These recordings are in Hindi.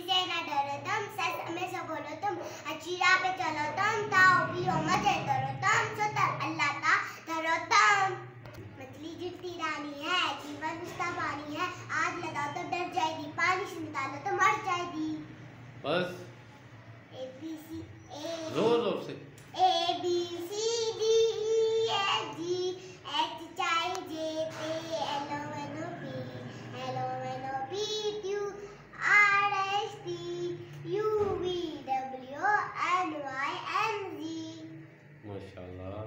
से न डरो तुम, सच में से बोलो तुम, अच्छी राह पे चलो तुम, ताओ पियो मजे करो तुम, सुतर अल्लाह का धरो तुम। मछली जितनी रानी है, जीवन उसका पानी है, आग लगाओ तो डर जाएगी, पानी से निकालो तो मर जाएगी। बस ABC जोर जोर से ABCD EFG HIJK LMNOP LMNOP QRST UVWNYNZ। माशाल्लाह।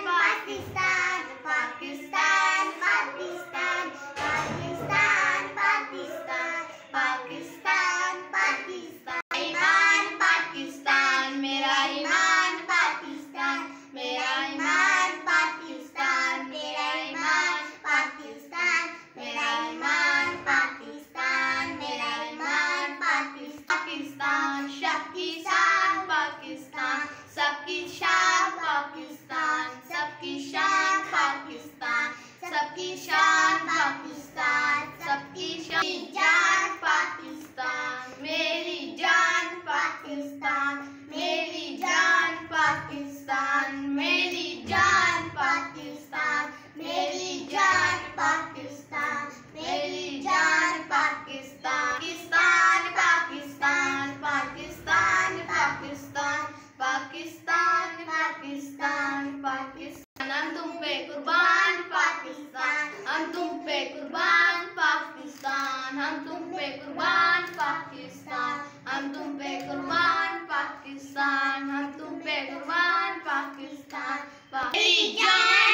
पाकिस्तान पाकिस्तान पाकिस्तान पाकिस्तान पाकिस्तान पाकिस्तान पाकिस्तान ईमान पाकिस्तान मेरा ईमान पाकिस्तान मेरा ईमान पाकिस्तान मेरा ईमान पाकिस्तान मेरा ईमान पाकिस्तान मेरा ईमान पाकिस्तान शक्ति शान पाकिस्तान सबकी शान पाकिस्तान सबकी शान पाकिस्तान सबकी शान पाकिस्तान सबकी जान पाकिस्तान मेरी जान पाकिस्तान मेरी जान पाकिस्तान मेरी जान पाकिस्तान मेरी जान पाकिस्तान मेरी जान पाकिस्तान पाकिस्तान पाकिस्तान पाकिस्तान पाकिस्तान पाकिस्तान पाकिस्तान हम तुम पे कुर्बान पाकिस्तान हम तुम पे कुर्बान पाकिस्तान हम तुम पे कुर्बान पाकिस्तान हम तुम पे कुर्बान पाकिस्तान हम तुम पे कुर्बान पाकिस्तान मेरी जान